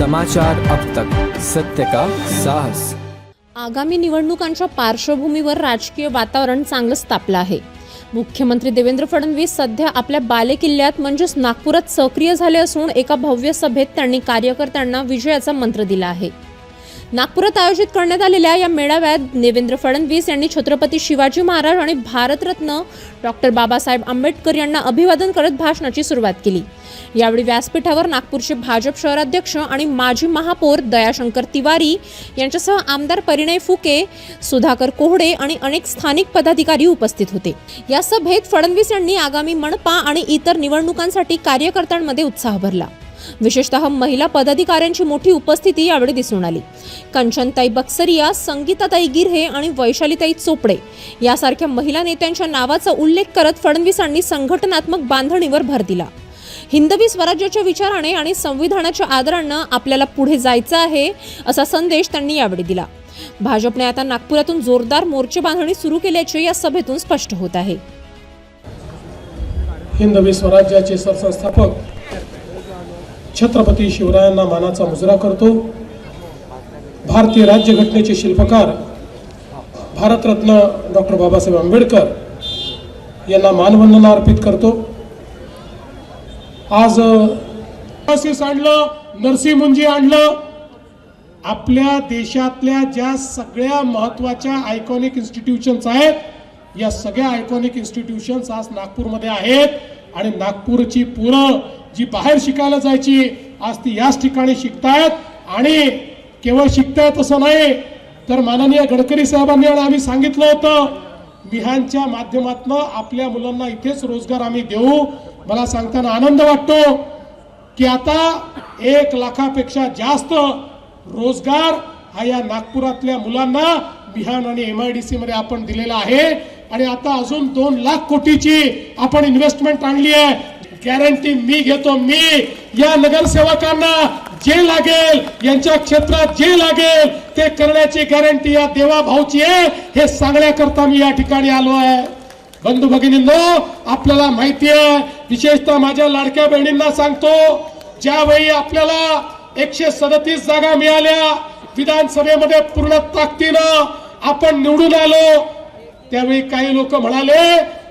समाचार अब तक, सत्य का साहस। आगामी निवडणुकांच्या पार्श्वभूमीवर राजकीय वातावरण चांगलंच तापलं आहे। मुख्यमंत्री देवेंद्र फडणवीस सध्या आपल्या बालेकिल्ल्यात म्हणजेच नागपुरात सक्रिय झाले असून एका भव्य सभेत त्यांनी कार्यकर्त्यांना विजयाचा मंत्र दिला आहे। नागपुरात आयोजित करण्यात आलेल्या या मेळाव्यात देवेंद्र फडणवीस यांनी छत्रपती शिवाजी महाराज आणि भारतरत्न डॉक्टर बाबासाहेब आंबेडकर यांना अभिवादन करत भाषणाची सुरुवात केली। यावेळी व्यासपीठावर नागपूरचे भाजप शहराध्यक्ष आणि माजी महापौर दयाशंकर तिवारी यांच्यासह आमदार परिणय फुके, सुधाकर कोहडे आणि अनेक स्थानिक पदाधिकारी उपस्थित होते। या सभेत फडणवीस यांनी आगामी मनपा आणि इतर निवडणुकांसाठी कार्यकर्त्यांमध्ये उत्साह भरला। विशेषतः महिला पदाधिकाऱ्यांची मोठी उपस्थिती यावेळी दिसून आली। कंचनताई बक्सरिया, संगीताताई गिरहे आणि वैशालीताई चोपडे यासारख्या महिला नेत्यांच्या नावाचा उल्लेख करत फडणवीसांनी संघटनात्मक बांधणीवर भर दिला। हिंदवी स्वराज्याच्या विचाराने आणि संविधानाच्या आदराने आपल्याला पुढे जायचं आहे असा संदेश त्यांनी यावेळी दिला। भाजपने आता नागपुरातून जोरदार मोर्चे बांधणी सुरू केल्याचे या सभेतून स्पष्ट होत आहे। हिंदवी स्वराज्याचे सरसंस्थापक छत्रपती शिवरायांना मानाचा मुजरा करतो। भारतीय राज्यघटनेचे शिल्पकार भारतरत्न डॉक्टर बाबासाहेब आंबेडकर यांना मानवंदना अर्पित करतो। आज आणलं, नरसी मुंजी आणलं, आपल्या देशातल्या ज्या सगळ्या महत्त्वाच्या आयकॉनिक इन्स्टिट्यूशन्स आहेत, या सगळ्या आयकॉनिक इन्स्टिट्यूशन्स आज नागपूरमध्ये आहेत आणि नागपूरची पोरं जी बाहेर शिकायला जायची आज ती याच ठिकाणी शिकतायत। आणि केवळ शिकतायत असं नाही तर माननीय गडकरी साहेबांनी आणि आम्ही सांगितलं होतं मिहानच्या माध्यमातून आपल्या मुलांना इथेच रोजगार आम्ही देऊ। मला सांगताना आनंद वाटतो की आता 1 लाखापेक्षा जास्त रोजगार हा या नागपुरातल्या मुलांना मिहान आणि MIDC मध्ये आपण दिलेला आहे आणि आता अजून 2 लाख कोटीची आपण इन्व्हेस्टमेंट आणली आहे। गॅरंटी मी घेतो, मी या नगरसेवकांना जे लागेल, यांच्या क्षेत्रात जे लागेल ते करण्याची गॅरंटी या देवा भाऊची आहे। हे सांगण्याकरता मी या ठिकाणी आलो आहे। बंधू भगिनींनो, आपल्याला माहिती आहे, विशेषतः माझ्या लाडक्या बहिणींना सांगतो, ज्यावेळी आपल्याला 137 जागा मिळाल्या, विधानसभेमध्ये पूर्ण ताकदीनं आपण निवडून आलो, त्यावेळी काही लोक म्हणाले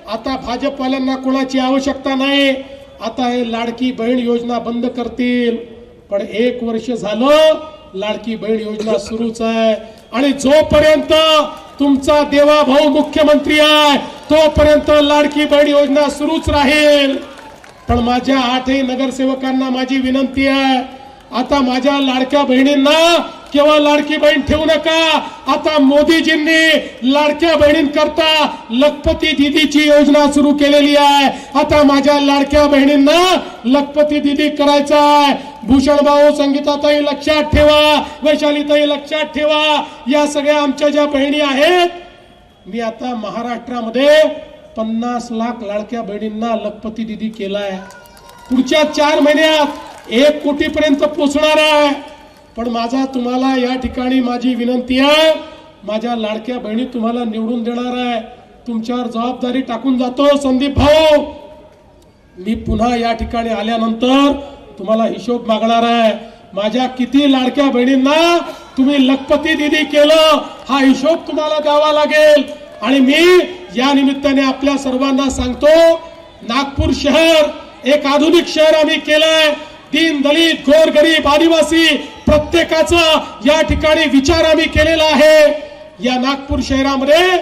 आता भाजपवाल्यांना कोणाची आवश्यकता नाही, आता हे लाडकी बहीण योजना बंद करतील। पण 1 वर्ष झालं लाडकी बहीण योजना सुरूच आहे आणि जोपर्यंत तुमचा देवा भाऊ मुख्यमंत्री आहे तोपर्यंत लाडकी बहीण योजना सुरूच राहील। पण माझ्या 8ही नगरसेवकांना माझी विनंती आहे, आता माझ्या लाडक्या बहिणींना केवळ लाडकी बहीण ठेवू नका, आता मोदीजींनी लाडक्या बहिणींकरता लखपती दीदीची योजना सुरू केलेली आहे। आता माझ्या लाडक्या बहिणींना लखपती दीदी करायचा आहे। भूषण भाऊ, संगीताताई लक्षात ठेवा, वैशालीताई लक्षात ठेवा, या सगळ्या आमच्या ज्या बहिणी आहेत, मी आता महाराष्ट्रामध्ये 50 लाख लाडक्या बहिणींना लखपती दीदी केलाय। पुढच्या 4 महिन्यात 1 कोटीपर्यंत पोहोचणार आहे। पण माझा तुम्हाला या ठिकाणी माझी विनंती आहे, माझ्या लाडक्या बहिणी तुम्हाला निवडून देणार आहे, तुमच्यावर जबाबदारी टाकून जातो संदीप भाऊ। मी पुन्हा या ठिकाणी आल्यानंतर तुम्हाला हिशोब मागणार आहे, माझ्या किती लाडक्या बहिणींना तुम्ही लखपती दीदी केलं हा हिशोब तुम्हाला द्यावा लागेल। आणि मी या निमित्ताने आपल्या सर्वांना सांगतो, नागपूर शहर एक आधुनिक शहर आम्ही केलंय। दीन दलित गोरगरीब आदिवासी प्रत्येकाचा या ठिकाणी विचार आम्ही केलेला आहे। या नागपूर शहरामध्ये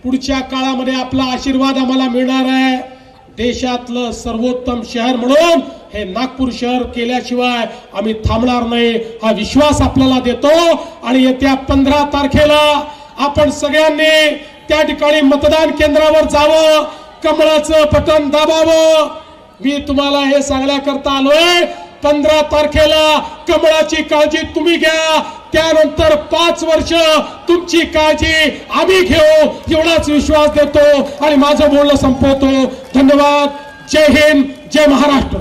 पुढच्या काळामध्ये आपला आशीर्वाद आम्हाला मिळणार आहे। देशातलं सर्वोत्तम शहर म्हणून हे नागपूर शहर केल्याशिवाय आम्ही थांबणार नाही हा विश्वास आपल्याला देतो। आणि येत्या 15 तारखेला आपण सगळ्यांनी त्या ठिकाणी मतदान केंद्रावर जावं, कमळाचं बटन दाबावं। मी तुम्हाला हे सांगण्याकरता आलोय, 15 तारखेला कमळाची काळजी तुम्ही घ्या, त्यानंतर 5 वर्ष तुमची काळजी आम्ही घेऊ, एवढाच विश्वास देतो आणि माझं बोलणं संपवतो। धन्यवाद। जय हिंद, जय महाराष्ट्र।